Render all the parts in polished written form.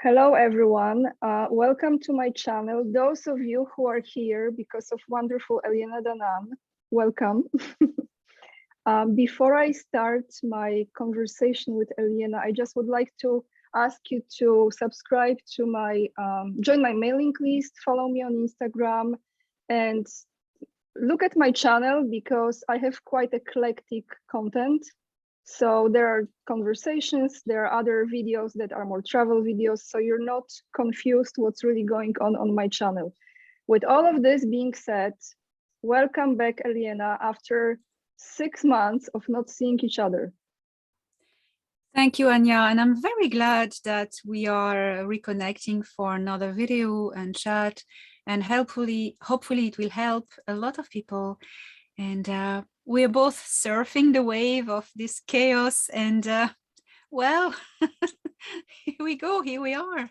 Hello, everyone. Welcome to my channel. Those of you who are here because of wonderful Elena Danaan, welcome. Before I start my conversation with Elena, I just would like to ask you to subscribe to my, join my mailing list, follow me on Instagram, and look at my channel because I have quite eclectic content. So there are conversations, there are other videos that are more travel videos, so you're not confused what's really going on my channel. With all of this being said, welcome back, Elena, after 6 months of not seeing each other. Thank you, Anya, and I'm very glad that we are reconnecting for another video and chat, and hopefully it will help a lot of people. And we are both surfing the wave of this chaos, and well, here we go, here we are.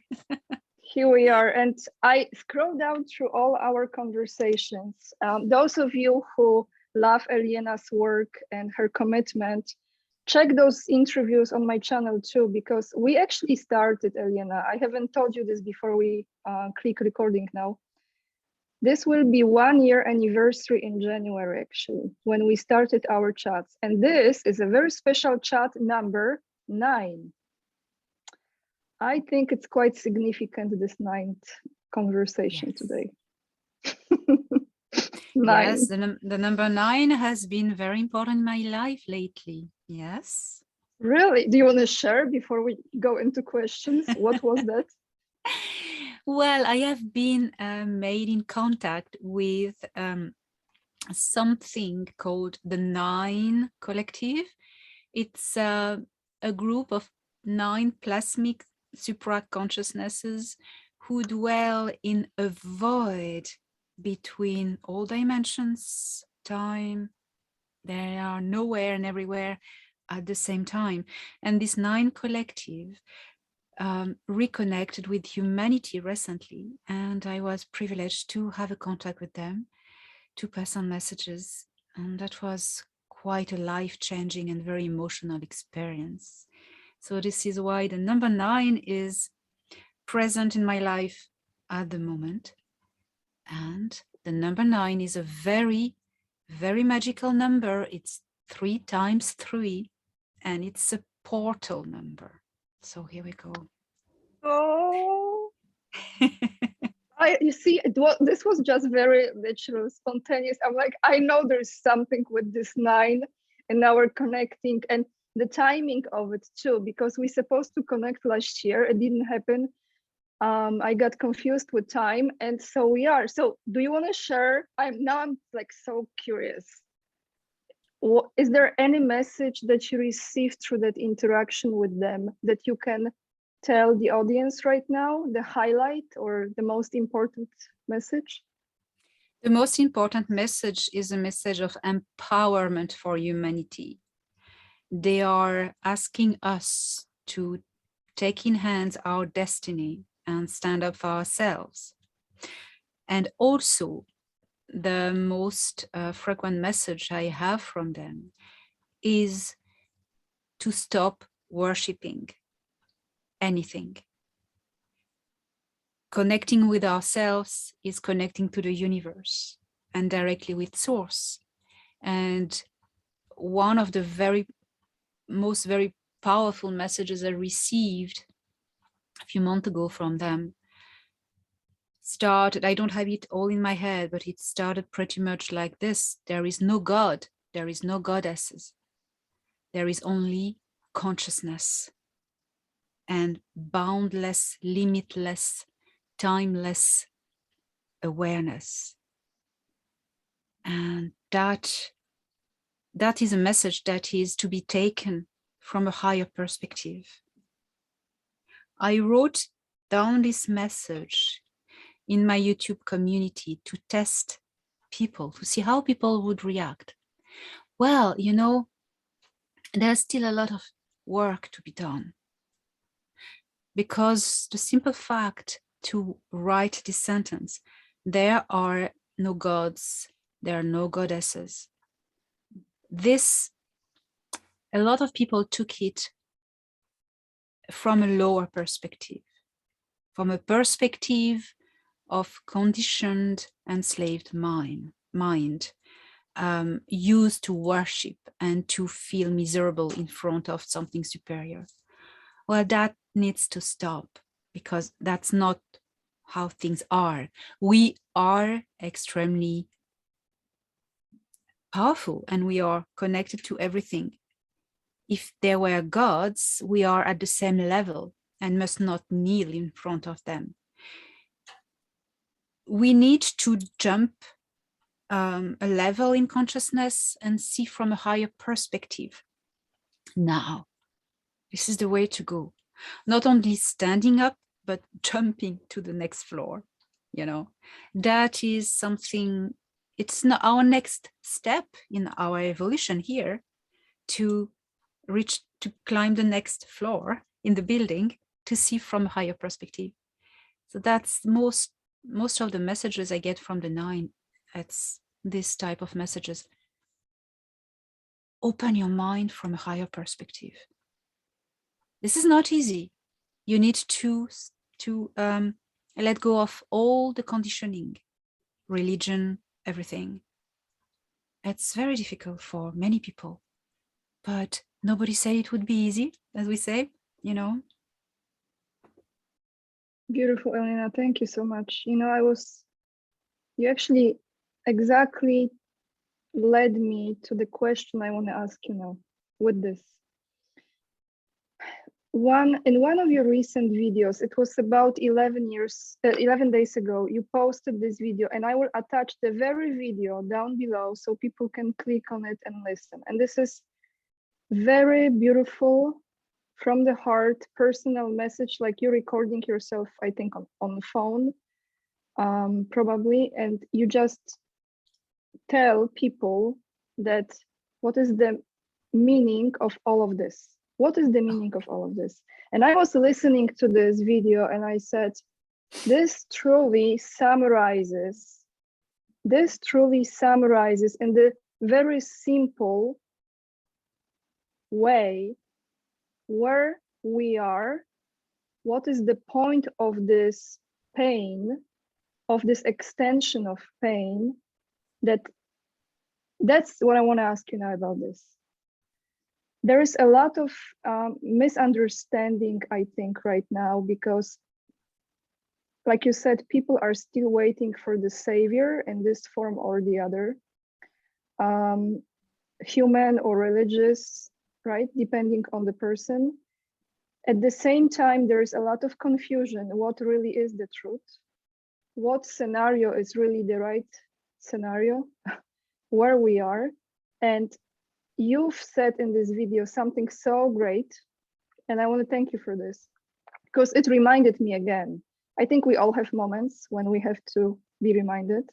Here we are, and I scroll down through all our conversations. Those of you who love Elena's work and her commitment, check those interviews on my channel too, because we actually started, Elena. I haven't told you this before we click recording now. This will be 1 year anniversary in January, actually, when we started our chats. And this is a very special chat number 9. I think it's quite significant, this 9th conversation today. 9. Yes, the number 9 has been very important in my life lately. Yes. Really? Do you want to share before we go into questions? What was that? Well, I have been made in contact with something called the 9 Collective. It's a group of 9 plasmic supra-consciousnesses who dwell in a void between all dimensions, time. They are nowhere and everywhere at the same time. And this 9 Collective reconnected with humanity recently, and I was privileged to have a contact with them, to pass on messages, and that was quite a life-changing and very emotional experience. So this is why the number 9 is present in my life at the moment. And the number 9 is a very, very magical number. It's 3 times 3, and it's a portal number. So here we go. Oh, you see, this was just very literal, spontaneous. I'm like, I know there's something with this 9 and now we're connecting, and the timing of it too, because we're supposed to connect last year. It didn't happen. I got confused with time, and so we are. So do you want to share? I'm like so curious. Is there any message that you received through that interaction with them that you can tell the audience right now, the highlight or the most important message? The most important message is a message of empowerment for humanity. They are asking us to take in hands our destiny and stand up for ourselves. And also, the most frequent message I have from them is to stop worshipping anything. Connecting with ourselves is connecting to the universe and directly with source. And one of the very powerful messages I received a few months ago from them started, I don't have it all in my head, but it started pretty much like this. There is no God, there is no goddesses. There is only consciousness and boundless, limitless, timeless awareness. And that is a message that is to be taken from a higher perspective. I wrote down this message in my YouTube community to test people, to see how people would react. Well, you know, there's still a lot of work to be done, because the simple fact to write this sentence, there are no gods, there are no goddesses. This, a lot of people took it from a lower perspective. from a perspective of conditioned, enslaved mind, used to worship and to feel miserable in front of something superior. Well, that needs to stop, because that's not how things are. We are extremely powerful and we are connected to everything. If there were gods, we are at the same level and must not kneel in front of them. We need to jump a level in consciousness and see from a higher perspective. Now, this is the way to go. Not only standing up, but jumping to the next floor. You know, that is something, it's not our next step in our evolution here, to climb the next floor in the building, to see from a higher perspective. So that's most of the messages I get from the 9. It's this type of messages. Open your mind from a higher perspective. This is not easy. You need to let go of all the conditioning, religion, everything. It's very difficult for many people, but nobody said it would be easy, as we say, you know. Beautiful, Elena. Thank you so much. You know, you actually exactly led me to the question I want to ask you now with this. In one of your recent videos, it was about 11 days ago, you posted this video, and I will attach the very video down below so people can click on it and listen. And this is very beautiful, from the heart, personal message, like you're recording yourself, I think on the phone, probably, and you just tell people that what is the meaning of all of this. What is the meaning of all of this? And I was listening to this video and I said, this truly summarizes in the very simple way where we are, what is the point of this pain, of this extension of pain. That's what I want to ask you now about this. There is a lot of misunderstanding, I think, right now, because, like you said, people are still waiting for the savior in this form or the other, human or religious, right? Depending on the person. At the same time, there is a lot of confusion. What really is the truth? What scenario is really the right scenario? Where we are? And you've said in this video something so great, and I want to thank you for this, because it reminded me again. I think we all have moments when we have to be reminded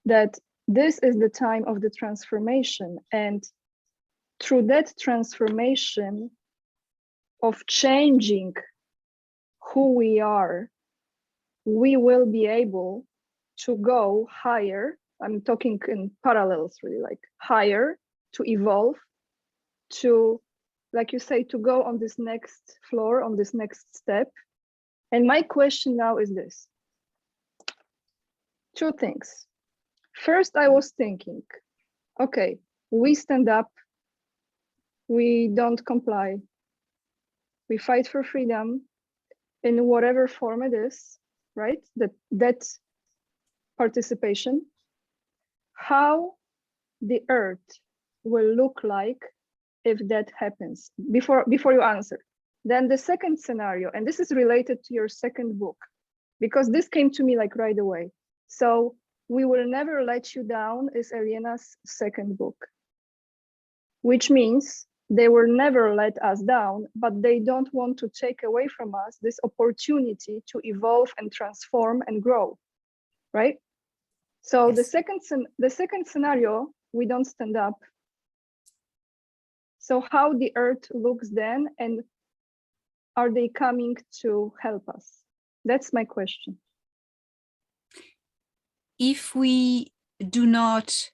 that this is the time of the transformation, and through that transformation of changing who we are, we will be able to go higher. I'm talking in parallels, really, like higher, to evolve, to, like you say, to go on this next floor, on this next step. And my question now is this. 2 things. First, I was thinking, okay, we stand up, we don't comply, we fight for freedom in whatever form it is, right? That's participation. How the earth will look like if that happens, before you answer. Then the second scenario, and this is related to your second book, because this came to me like right away. So We Will Never Let You Down is Elena's second book, which means they will never let us down, but they don't want to take away from us this opportunity to evolve and transform and grow, right? So yes. The second scenario, we don't stand up. So how the earth looks then, and are they coming to help us? That's my question. If we do not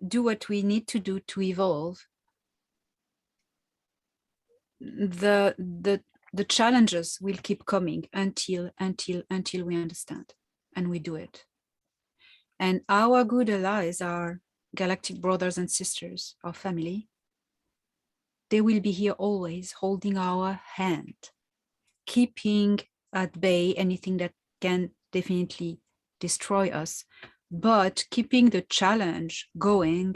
do what we need to do to evolve, the the challenges will keep coming until we understand and we do it. And our good allies, our galactic brothers and sisters, our family, they will be here always holding our hand, keeping at bay anything that can definitely destroy us, but keeping the challenge going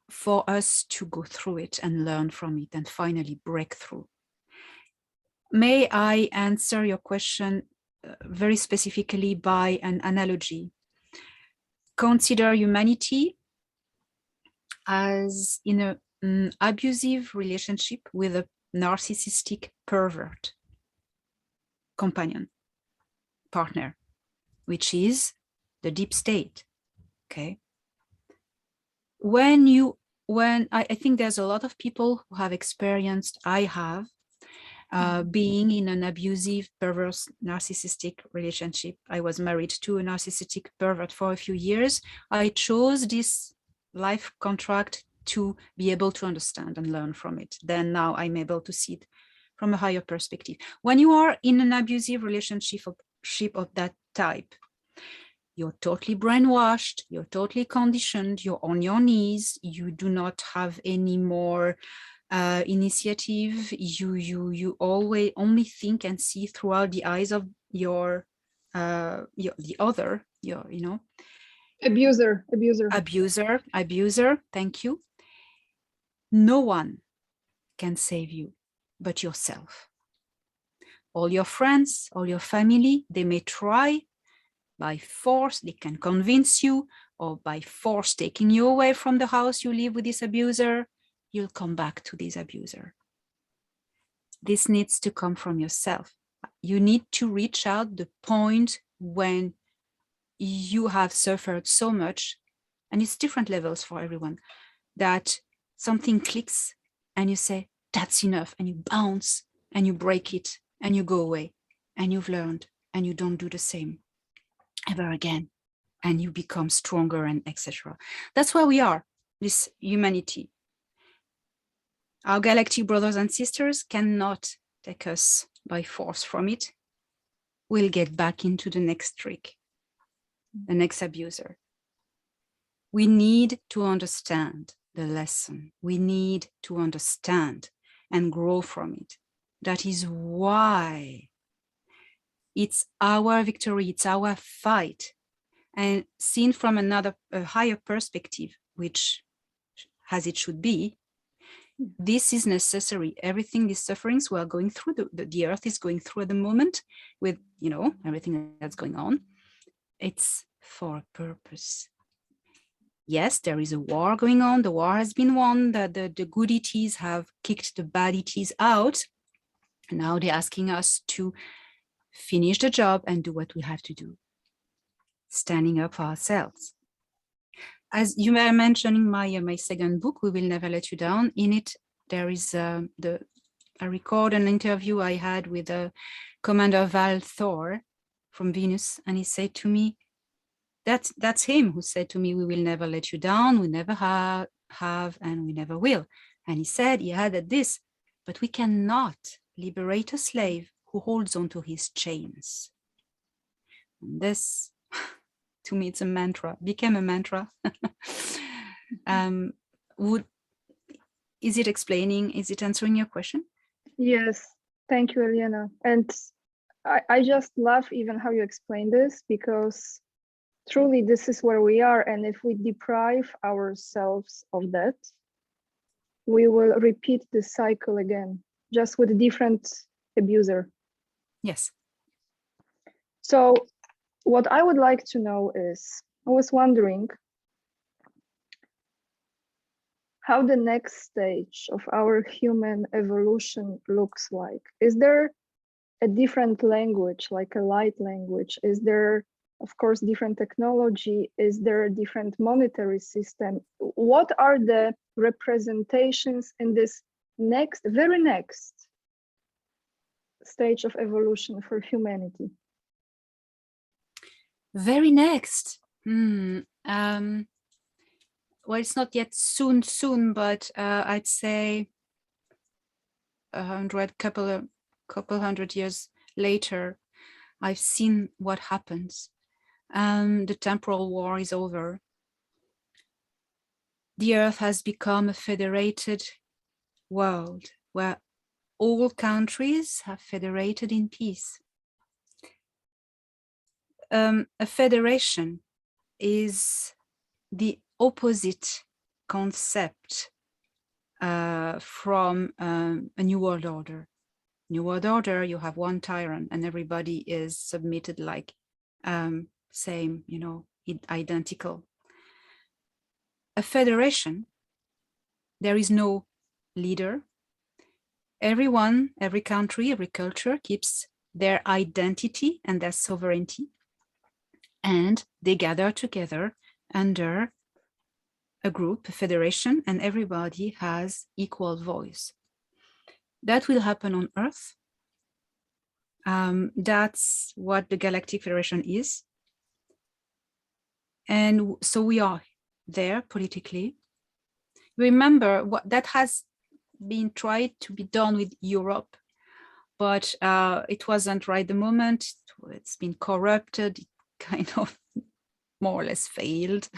for us to go through it and learn from it and finally break through. May I answer your question very specifically by an analogy? Consider humanity as in an abusive relationship with a narcissistic pervert companion, partner, which is the deep state. Okay. When I think there's a lot of people who have experienced, I have, being in an abusive, perverse, narcissistic relationship. I was married to a narcissistic pervert for a few years. I chose this life contract to be able to understand and learn from it. Then now I'm able to see it from a higher perspective. When you are in an abusive relationship of that type, you're totally brainwashed, you're totally conditioned, you're on your knees, you do not have any more initiative, you always only think and see throughout the eyes of your the other, Abuser. Abuser, thank you. No one can save you but yourself. All your friends, all your family, they may try by force, they can convince you, or by force taking you away from the house you live with this abuser, you'll come back to this abuser. This needs to come from yourself. You need to reach out the point when you have suffered so much, and it's different levels for everyone, that something clicks and you say, that's enough, and you bounce and you break it and you go away and you've learned and you don't do the same ever again, and you become stronger and etc. That's where we are, this humanity. Our galactic brothers and sisters cannot take us by force from it. We'll get back into the next trick, the next abuser. We need to understand the lesson. We need to understand and grow from it. That is why it's our victory, it's our fight. And seen from a higher perspective, which as it should be, this is necessary. Everything, these sufferings we are going through, the earth is going through at the moment with, everything that's going on, it's for a purpose. Yes, there is a war going on. The war has been won. The good ETs have kicked the bad ETs out. And now they're asking us to finish the job and do what we have to do. Standing up for ourselves. As you were mentioning my second book, We Will Never Let You Down. In it, there is I record an interview I had with Commander Val Thor from Venus, and he said to me, that's him who said to me, we will never let you down, we never have, and we never will. And he said, he added this, but we cannot liberate a slave who holds on to his chains. And this, to me, it's a mantra, became a mantra. Is it explaining, is it answering your question? Yes, thank you, Elena. And I just love even how you explain this, because truly this is where we are. And if we deprive ourselves of that, we will repeat the cycle again, just with a different abuser. Yes. So what I would like to know is, I was wondering how the next stage of our human evolution looks like. Is there a different language, like a light language? Is there, of course, different technology? Is there a different monetary system? What are the representations in this very next stage of evolution for humanity? Very next. Well, it's not yet soon, but I'd say couple hundred years later, I've seen what happens. The temporal war is over. The earth has become a federated world where all countries have federated in peace. A federation is the opposite concept from a new world order. New world order, you have one tyrant and everybody is submitted like same, identical. A federation, there is no leader. Everyone, every country, every culture keeps their identity and their sovereignty, and they gather together under a group, a federation, and everybody has equal voice. That will happen on Earth. That's what the Galactic Federation is. And so we are there politically. Remember what that has been tried to be done with Europe, but it wasn't right the moment. It's been corrupted, it kind of more or less failed.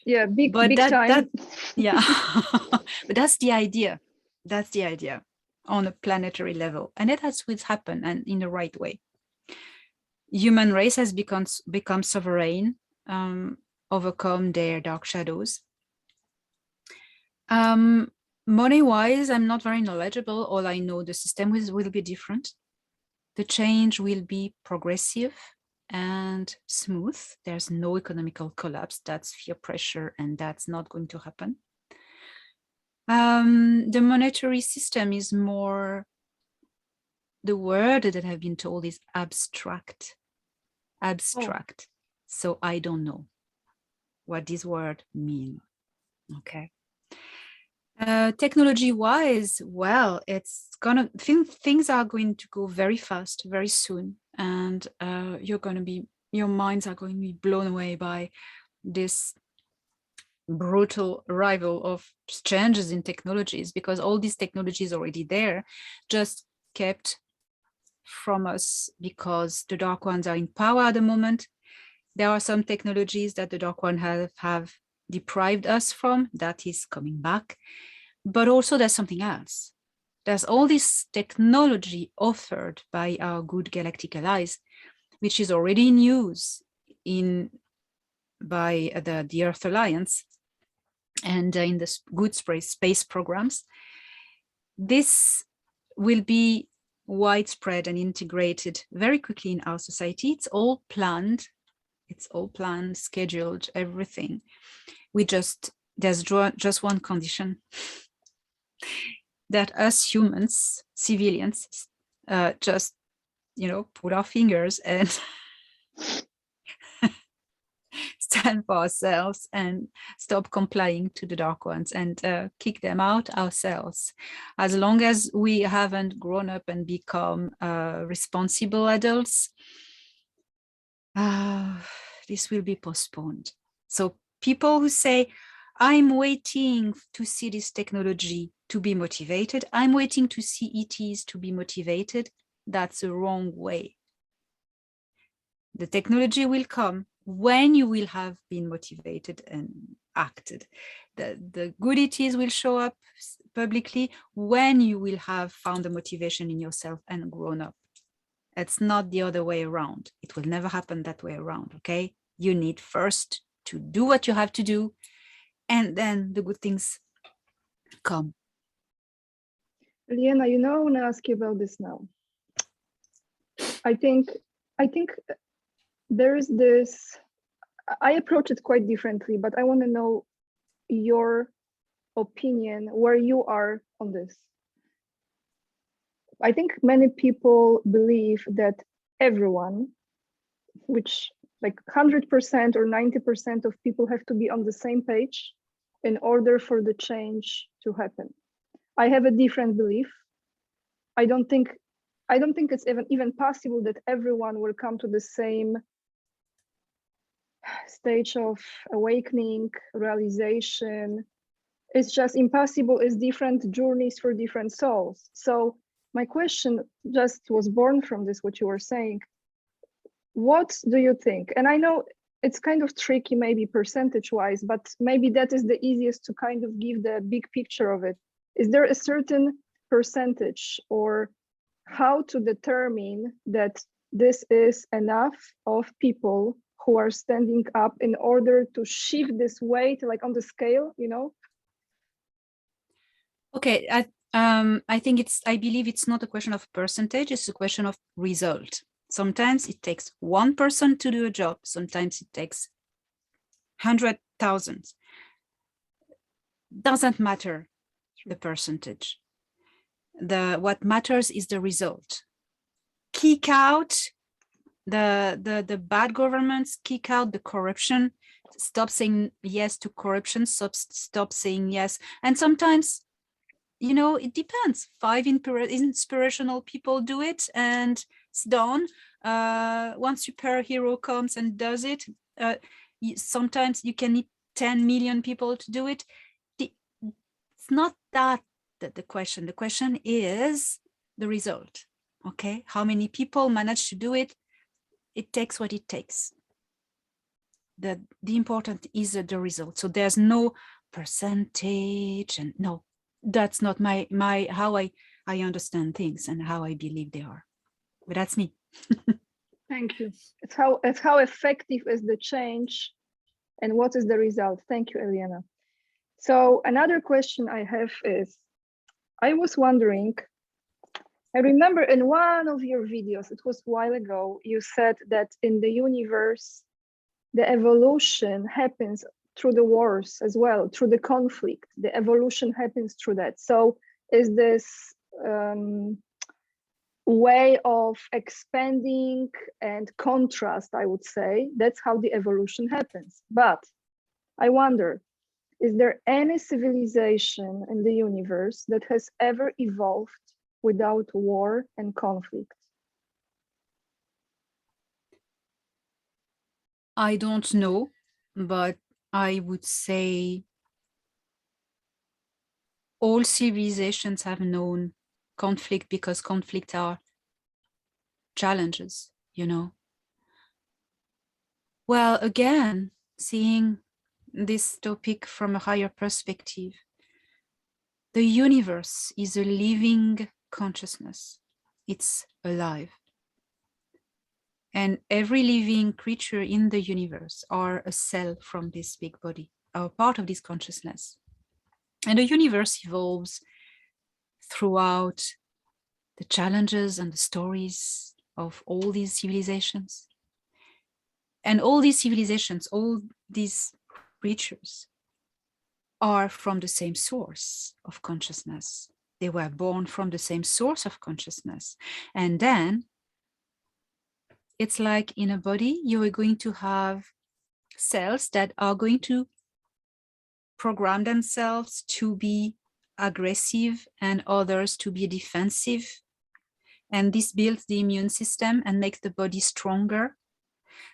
Yeah, big time. Yeah, but that's the idea. That's the idea on a planetary level, and it has to happen, and in the right way. Human race has become sovereign, overcome their dark shadows. Money-wise, I'm not very knowledgeable. All I know, the system will be different. The change will be progressive and smooth. There's no economical collapse. That's fear pressure, and that's not going to happen. The monetary system is more, the word that I've been told is abstract. Abstract. Oh. So I don't know what this word means. Okay. Technology-wise, well, things are going to go very fast, very soon, and your minds are going to be blown away by this brutal arrival of changes in technologies, because all these technologies already there, just kept from us because the Dark Ones are in power at the moment. There are some technologies that the Dark One have deprived us from, that is coming back. But also there's something else. There's all this technology offered by our good galactic allies, which is already in use by the Earth Alliance and in the good space programs. This will be widespread and integrated very quickly in our society. It's all planned, scheduled, everything. There's just one condition, that us humans, civilians, just, put our fingers and stand for ourselves and stop complying to the Dark Ones and kick them out ourselves. As long as we haven't grown up and become responsible adults, this will be postponed. So people who say, I'm waiting to see this technology to be motivated, I'm waiting to see ETs to be motivated, that's the wrong way. The technology will come when you will have been motivated and acted. The good ETs will show up publicly when you will have found the motivation in yourself and grown up. It's not the other way around. It will never happen that way around, okay? You need first to do what you have to do, and then the good things come. Elena, I want to ask you about this now. I think there is this, I approach it quite differently, but I want to know your opinion, where you are on this. I think many people believe that everyone, which like 100% or 90% of people have to be on the same page in order for the change to happen. I have a different belief. I don't think it's even possible that everyone will come to the same stage of awakening, realization, It's just impossible. It's different journeys for different souls. So my question just was born from this, what you were saying. What do you think? And I know it's kind of tricky, maybe percentage wise, but maybe that is the easiest to kind of give the big picture of it. Is there a certain percentage or how to determine that this is enough of people who are standing up in order to shift this weight, like on the scale, you know? Okay, I believe it's not a question of percentage, it's a question of result. Sometimes it takes one person to do a job, sometimes it takes 100,000. Doesn't matter the percentage. What matters is the result. Kick out the bad governments, kick out the corruption, stop saying yes to corruption, stop saying yes. And sometimes, you know, it depends. 5 inspirational people do it and it's done. One superhero comes and does it. Sometimes you can need 10 million people to do it. It's not that the question. The question is the result. Okay, how many people manage to do it? It takes what it takes. The important is the result. So there's no percentage, and no, that's not my how I understand things and how I believe they are. But that's me. Thank you. It's how effective is the change and what is the result? Thank you, Elena. So another question I have is, I was wondering, I remember in one of your videos, it was a while ago, you said that in the universe, the evolution happens through the wars as well, through the conflict. The evolution happens through that. So is this way of expanding and contrast, I would say, that's how the evolution happens. But I wonder, is there any civilization in the universe that has ever evolved without war and conflict? I don't know, but I would say all civilizations have known conflict because conflict are challenges, you know. Well, again, seeing this topic from a higher perspective, the universe is a living consciousness. It's alive. And every living creature in the universe are a cell from this big body, are part of this consciousness. And the universe evolves throughout the challenges and the stories of all these civilizations. And all these civilizations, all these creatures are from the same source of consciousness. They were born from the same source of consciousness. And then it's like in a body, you are going to have cells that are going to program themselves to be aggressive and others to be defensive. And this builds the immune system and makes the body stronger.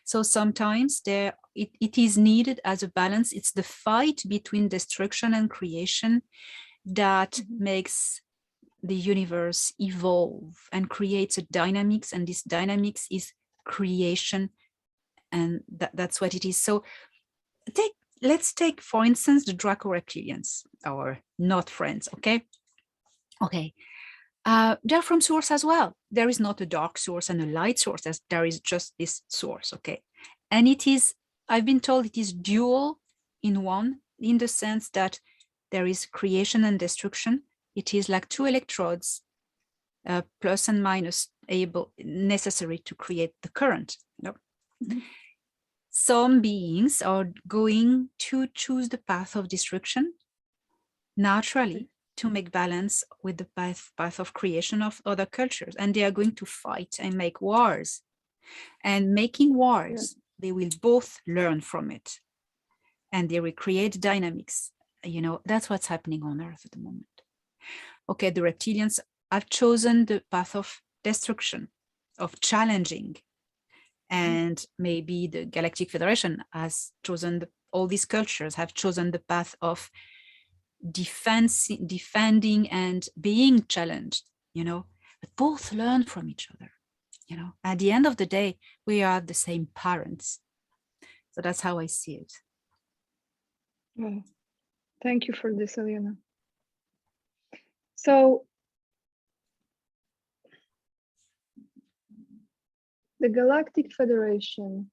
So sometimes it is needed as a balance. It's the fight between destruction and creation that makes the universe evolve and creates a dynamics. And this dynamics is creation. And that's what it is. So let's take, for instance, the Draco reptilians, our not friends, okay? Okay. They're from source as well. There is not a dark source and a light source, as there is just this source, okay? And it is, I've been told it is dual in one, in the sense that there is creation and destruction. It is like two electrodes, plus and minus, necessary to create the current. You know? Mm-hmm. Some beings are going to choose the path of destruction naturally to make balance with the path of creation of other cultures. And they are going to fight and make wars. And making wars, they will both learn from it. And they will create dynamics. You know, that's what's happening on Earth at the moment. Okay, the reptilians have chosen the path of destruction, of challenging. And maybe the Galactic Federation has chosen, all these cultures have chosen the path of defending and being challenged, but both learn from each other. At the end of the day, we are the same parents. So that's how I see it. Well, thank you for this, Elena. So the Galactic Federation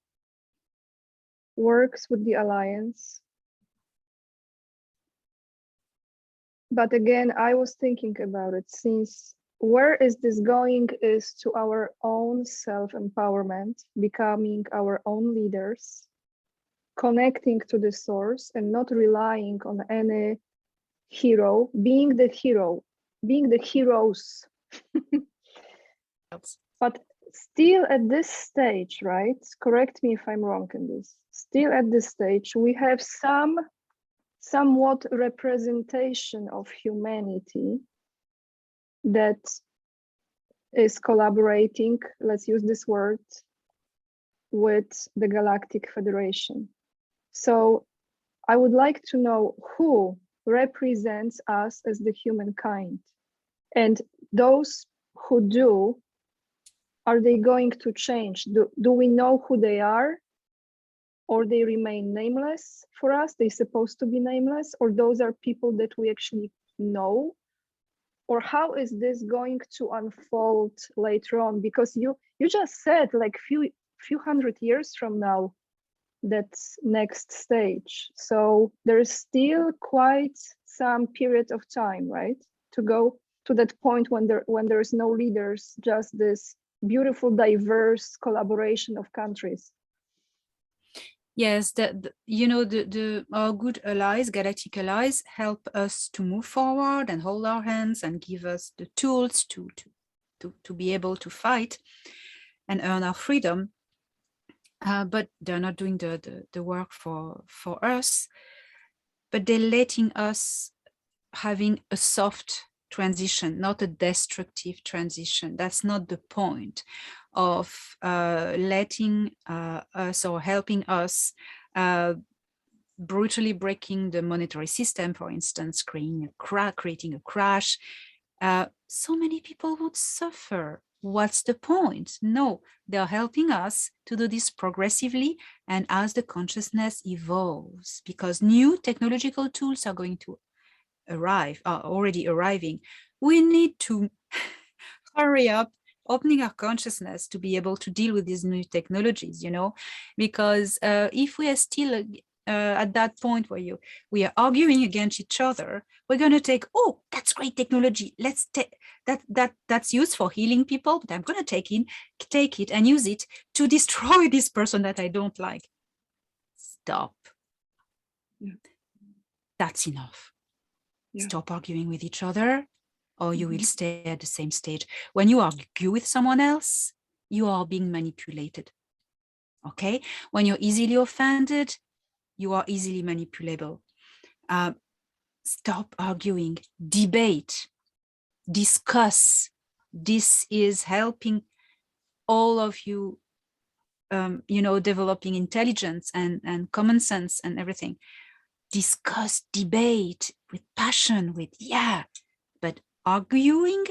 works with the Alliance. But again, I was thinking about it, since where is this going is to our own self-empowerment, becoming our own leaders, connecting to the source and not relying on any hero, being the heroes. But still at this stage, right? Correct me if I'm wrong in this. Still at this stage, we have somewhat representation of humanity that is collaborating, let's use this word, with the Galactic Federation. So I would like to know who represents us as the humankind, and those who do, are they going to change? Do we know who they are, or they remain nameless for us? They're supposed to be nameless, or those are people that we actually know? Or how is this going to unfold later on? Because you just said like few hundred years from now, that's next stage. So there's still quite some period of time, right, to go to that point when there's no leaders, just this beautiful, diverse collaboration of countries. Yes, our good allies, galactic allies, help us to move forward and hold our hands and give us the tools to be able to fight and earn our freedom. But they're not doing the work for us, but they're letting us having a soft transition, not a destructive transition. That's not the point of letting us or helping us brutally breaking the monetary system, for instance, creating a crash. So many people would suffer. What's the point? No, they're helping us to do this progressively and as the consciousness evolves, because new technological tools are going to are already arriving. We need to hurry up opening our consciousness to be able to deal with these new technologies, because if we are still at that point where we are arguing against each other, we're going to take, oh, that's great technology, let's take that's used for healing people, but I'm going to take it and use it to destroy this person that I don't like. Stop. Yeah. That's enough. Yeah. Stop arguing with each other, or you will stay at the same stage. When you argue with someone else, you are being manipulated. Okay? When you're easily offended, you are easily manipulable. Stop arguing, debate, discuss. This is helping all of you, developing intelligence and common sense and everything. Discuss, debate with passion, but arguing,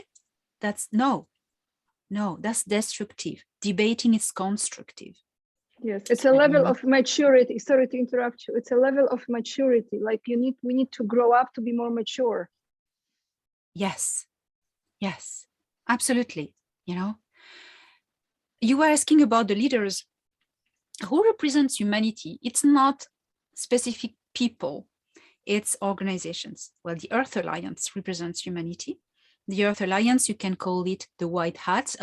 that's no, that's destructive. Debating is constructive. Yes, it's a level of maturity. Sorry to interrupt you. It's a level of maturity. Like we need to grow up to be more mature. Yes, absolutely. You were asking about the leaders. Who represents humanity? It's not specific people, it's organizations. Well, the Earth Alliance represents humanity. The Earth Alliance, you can call it the white hats.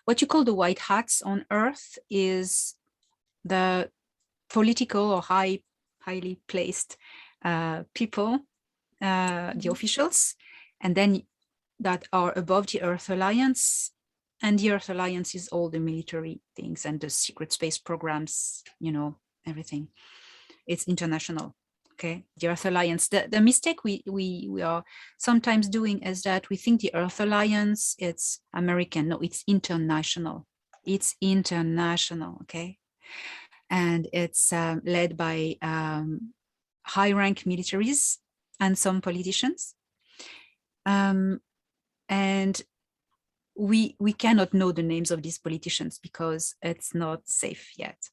What you call the white hats on Earth is the political or highly placed people, the officials, and then that are above the Earth Alliance. And the Earth Alliance is all the military things and the secret space programs, everything. It's international. Okay, the Earth Alliance. The mistake we are sometimes doing is that we think the Earth Alliance, it's American. No, it's international. It's international. Okay, and it's led by high-rank militaries and some politicians. And we cannot know the names of these politicians because it's not safe yet.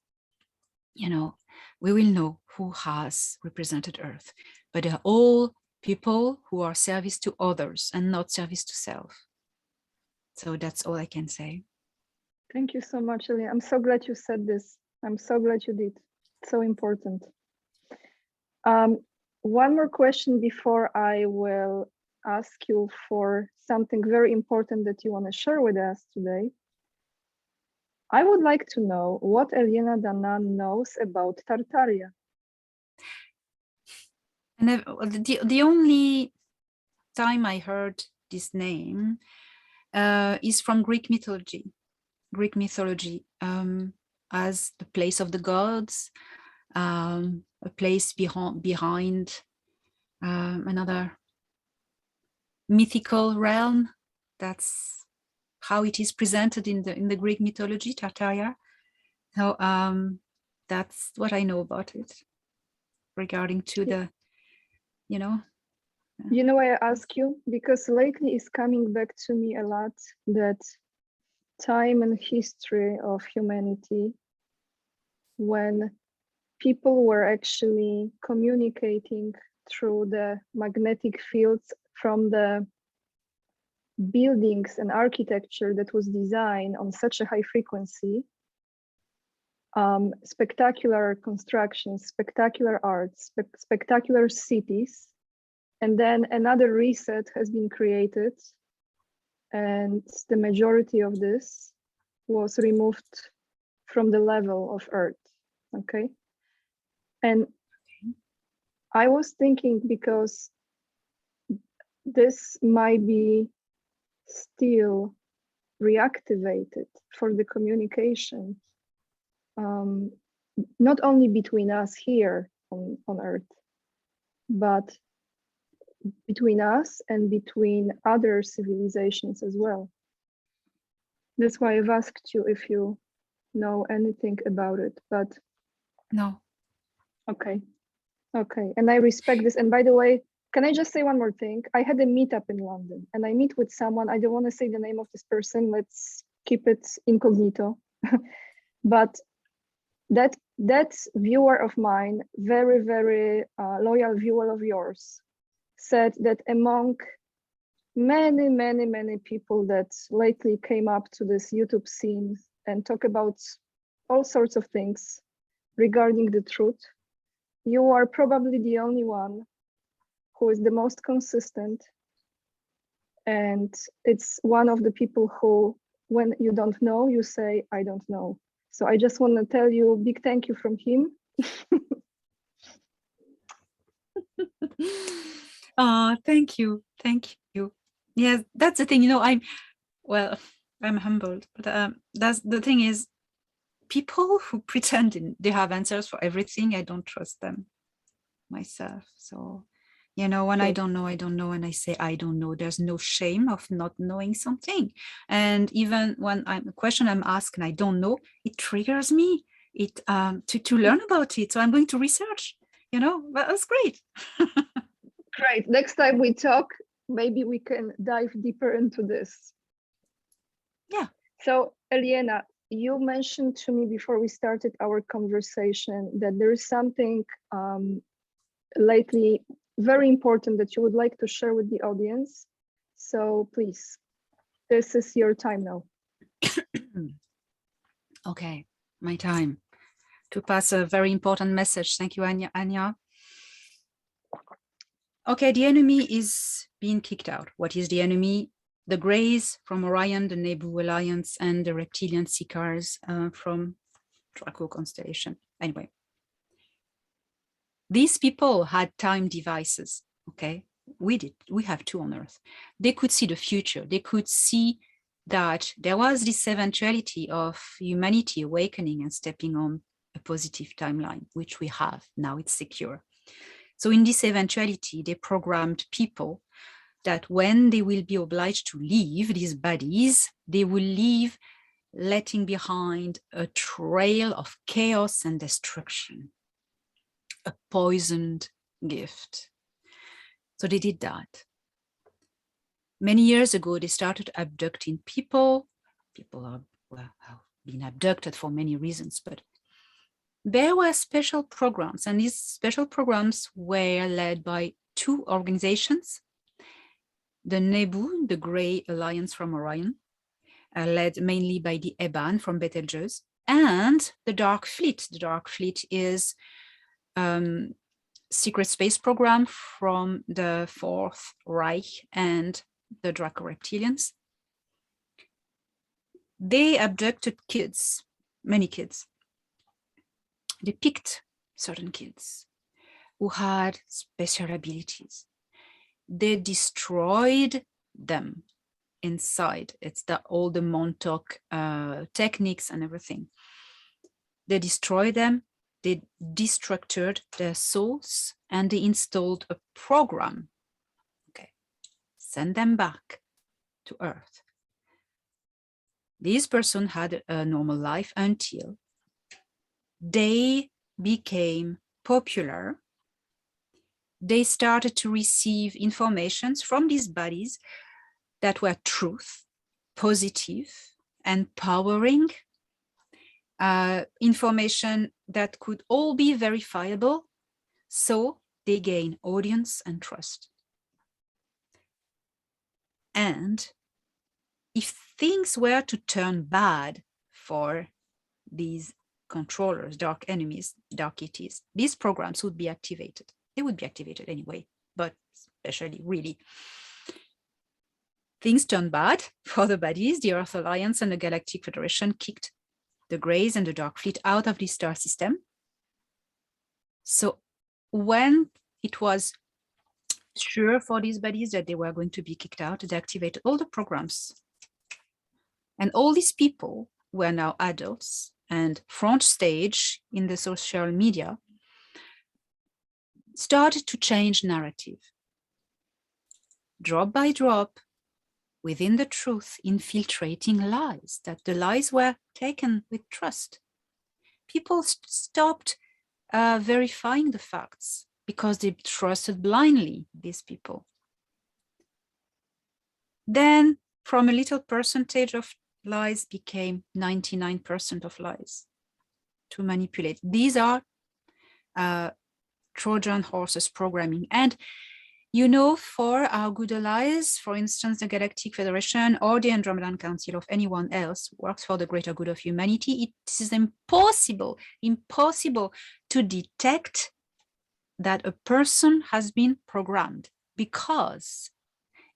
You know, we will know who has represented Earth, but they're all people who are service to others and not service to self. So that's all I can say. Thank you so much, Elena. I'm so glad you said this. I'm so glad you did. It's so important. One more question before I will ask you for something very important that you want to share with us today. I would like to know what Elena Danaan knows about Tartaria. And the only time I heard this name is from Greek mythology. Greek mythology as the place of the gods, a place behind another mythical realm. That's how it is presented in the Greek mythology, Tartaria. So that's what I know about it regarding to the, you know. You know why I ask you? Because lately it's coming back to me a lot that time and history of humanity, when people were actually communicating through the magnetic fields from the buildings and architecture that was designed on such a high frequency, spectacular constructions, spectacular arts, spectacular cities, and then another reset has been created, and the majority of this was removed from the level of Earth. Okay. And I was thinking, because this might be still reactivated for the communication, not only between us here on Earth, but between us and between other civilizations as well. That's why I've asked you if you know anything about it, but no. Okay. Okay. And I respect this. And by the way, can I just say one more thing? I had a meetup in London and I meet with someone. I don't want to say the name of this person. Let's keep it incognito. But that viewer of mine, very, very loyal viewer of yours, said that among many, many, many people that lately came up to this YouTube scene and talk about all sorts of things regarding the truth, you are probably the only one who is the most consistent. And it's one of the people who, when you don't know, you say, I don't know. So I just want to tell you a big thank you from him. Oh, thank you. Thank you. Yes, that's the thing. You know, I'm humbled, but that's the thing is, people who pretend they have answers for everything, I don't trust them myself. So, you know, when I don't know, and I say I don't know, there's no shame of not knowing something. And even when a question I'm asked and I don't know, it triggers me to learn about it. So I'm going to research, you know. Well, that's great. Great. Next time we talk, maybe we can dive deeper into this. Yeah. So, Elena, you mentioned to me before we started our conversation that there is something lately very important that you would like to share with the audience. So please, this is your time now. Okay, my time to pass a very important message. Thank you, Anya. Okay, the enemy is being kicked out. What is the enemy? The Greys from Orion, the Nebu Alliance, and the reptilian Seekers from Draco constellation. Anyway, these people had time devices, okay? We have two on Earth. They could see the future. They could see that there was this eventuality of humanity awakening and stepping on a positive timeline, which we have. Now it's secure. So in this eventuality, they programmed people that when they will be obliged to leave these bodies, they will leave letting behind a trail of chaos and destruction, a poisoned gift. So they did that. Many years ago, they started abducting people. People have been abducted for many reasons, but there were special programs, and these special programs were led by two organizations: the Nebu, the Grey Alliance from Orion, led mainly by the Eban from Betelgeuse, and the Dark Fleet. The Dark Fleet is secret space program from the Fourth Reich and the Draco Reptilians. They abducted kids, many kids. They picked certain kids who had special abilities. They destroyed them inside. It's all the Montauk techniques and everything. They destroyed them, they destructured their souls, and they installed a program. Okay, send them back to Earth. This person had a normal life until they became popular. They started to receive informations from these bodies that were truth, positive, empowering, information that could all be verifiable. So they gain audience and trust. And if things were to turn bad for these controllers, dark enemies, dark ETs, these programs would be activated. They would be activated anyway, but especially really. Things turned bad for the baddies. The Earth Alliance and the Galactic Federation kicked the Greys and the Dark Fleet out of the star system. So when it was sure for these baddies that they were going to be kicked out, they activated all the programs. And all these people were now adults and front stage in the social media started to change narrative. Drop by drop, within the truth, infiltrating lies, that the lies were taken with trust. People stopped verifying the facts because they trusted blindly these people. Then from a little percentage of lies became 99% of lies to manipulate. These are Trojan horses programming. And you know, for our good allies, for instance, the Galactic Federation or the Andromedan Council of anyone else who works for the greater good of humanity, it is impossible to detect that a person has been programmed because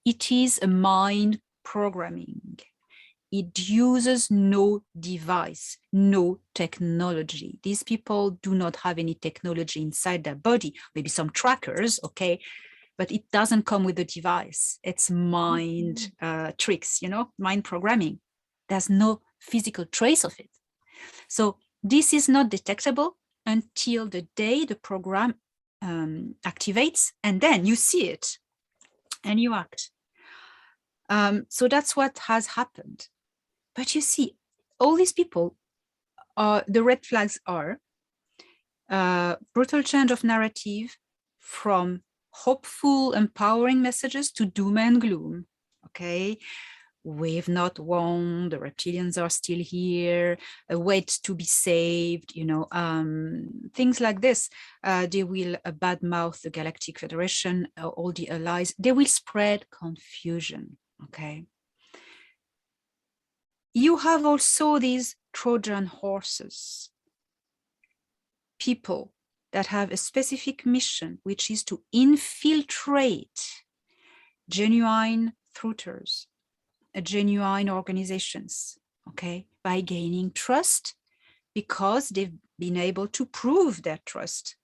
it is a mind programming. It uses no device, no technology. These people do not have any technology inside their body, maybe some trackers, okay, but it doesn't come with the device. It's mind tricks, you know, mind programming. There's no physical trace of it. So this is not detectable until the day the program activates, and then you see it and you act. So that's what has happened. But you see, all these people, the red flags are brutal change of narrative from hopeful, empowering messages to doom and gloom. Okay, we've not won, the reptilians are still here, wait to be saved, you know, things like this. They will badmouth the Galactic Federation, all the allies. They will spread confusion. Okay. You have also these Trojan horses, people that have a specific mission, which is to infiltrate genuine truthers, genuine organizations, okay, by gaining trust because they've been able to prove their trust.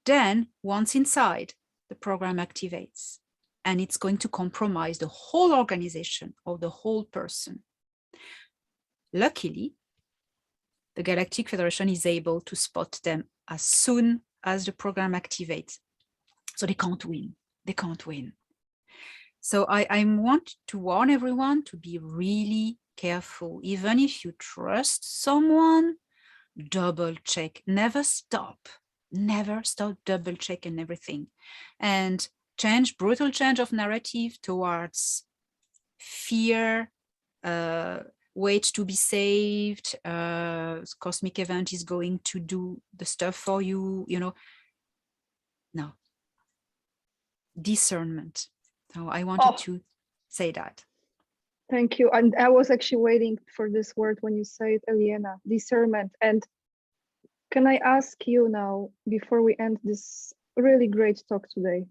Then, once inside, the program activates and it's going to compromise the whole organization or the whole person. Luckily, the Galactic Federation is able to spot them as soon as the program activates. So they can't win. They can't win. So I want to warn everyone to be really careful. Even if you trust someone, double check. Never stop never stop double checking everything, and brutal change of narrative towards fear, wait to be saved, cosmic event is going to do the stuff for you, no. Discernment. So I wanted to say that. Thank you. And I was actually waiting for this word when you say it, Elena, discernment. And can I ask you now, before we end this really great talk today,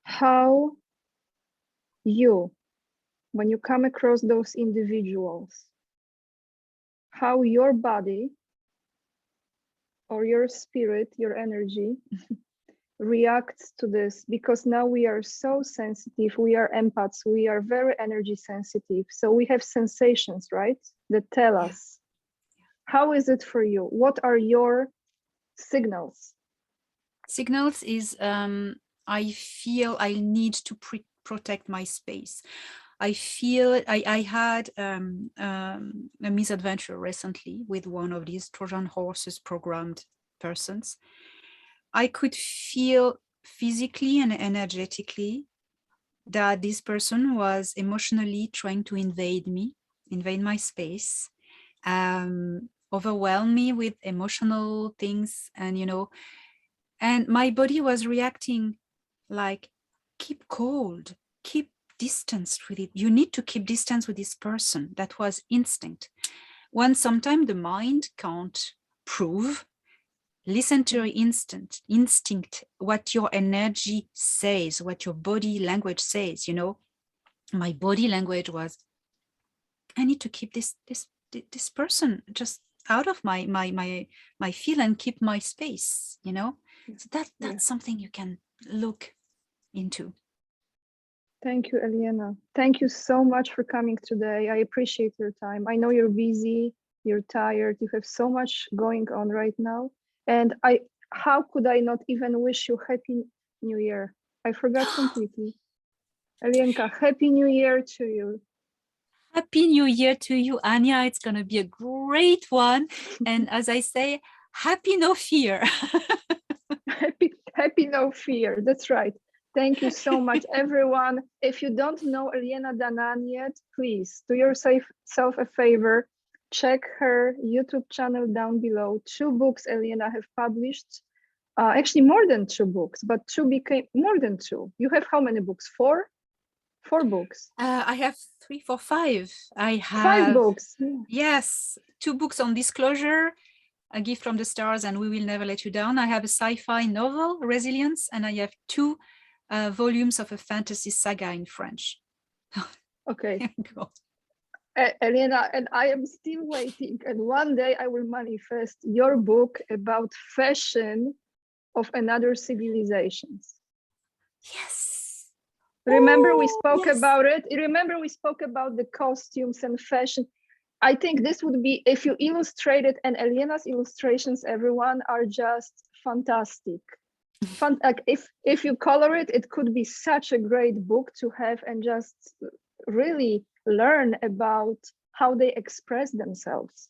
how you, when you come across those individuals, how your body or your spirit, your energy reacts to this? Because now we are so sensitive, we are empaths, we are very energy sensitive. So we have sensations, right? That tell us. How is it for you? What are your signals? Signals is I feel I need to protect my space. I feel I had a misadventure recently with one of these Trojan horses programmed persons. I could feel physically and energetically that this person was emotionally trying to invade my space, overwhelm me with emotional things, and my body was reacting like, keep cold, keep distance with it. You need to keep distance with this person. That was instinct. When sometimes the mind can't prove, listen to your instinct, what your energy says, what your body language says. My body language was, I need to keep this person just out of my field and keep my space. So that's something you can look into. Thank you, Elena. Thank you so much for coming today. I appreciate your time. I know you're busy, you're tired, you have so much going on right now. And how could I not even wish you Happy New Year? I forgot completely. Elenka, Happy New Year to you. Happy New Year to you, Anya. It's going to be a great one. And as I say, happy no fear. happy no fear. That's right. Thank you so much, everyone. If you don't know Elena Danaan yet, please do yourself a favor. Check her YouTube channel down below. 2 books Elena have published. Actually, more than 2 books, but 2 became more than 2. You have how many books? 4? 4 books. I have 3, 4, 5. I have 5 books. Yes, 2 books on disclosure, A Gift from the Stars, and We Will Never Let You Down. I have a sci-fi novel, Resilience, and I have 2 volumes of a fantasy saga in French. Okay. Elena, and I am still waiting. And one day I will manifest your book about fashion of another civilizations. Yes. Remember we spoke about it? Remember we spoke about the costumes and fashion? I think this would be, if you illustrate it, and Elena's illustrations, everyone, are just fantastic. Like if you color it, it could be such a great book to have and just really learn about how they express themselves.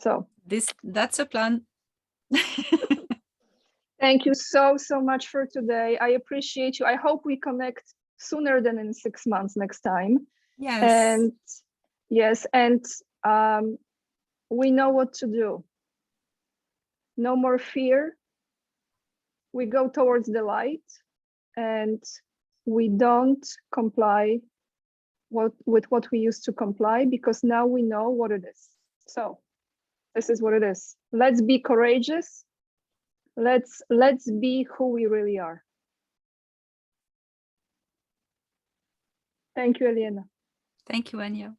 So that's a plan. Thank you so much for today. I appreciate you. I hope we connect sooner than in 6 months next time. Yes. And yes, and we know what to do. No more fear. We go towards the light, and we don't comply with what we used to comply, because now we know what it is. So this is what it is. Let's be courageous. Let's be who we really are. Thank you, Elena. Thank you, Anya.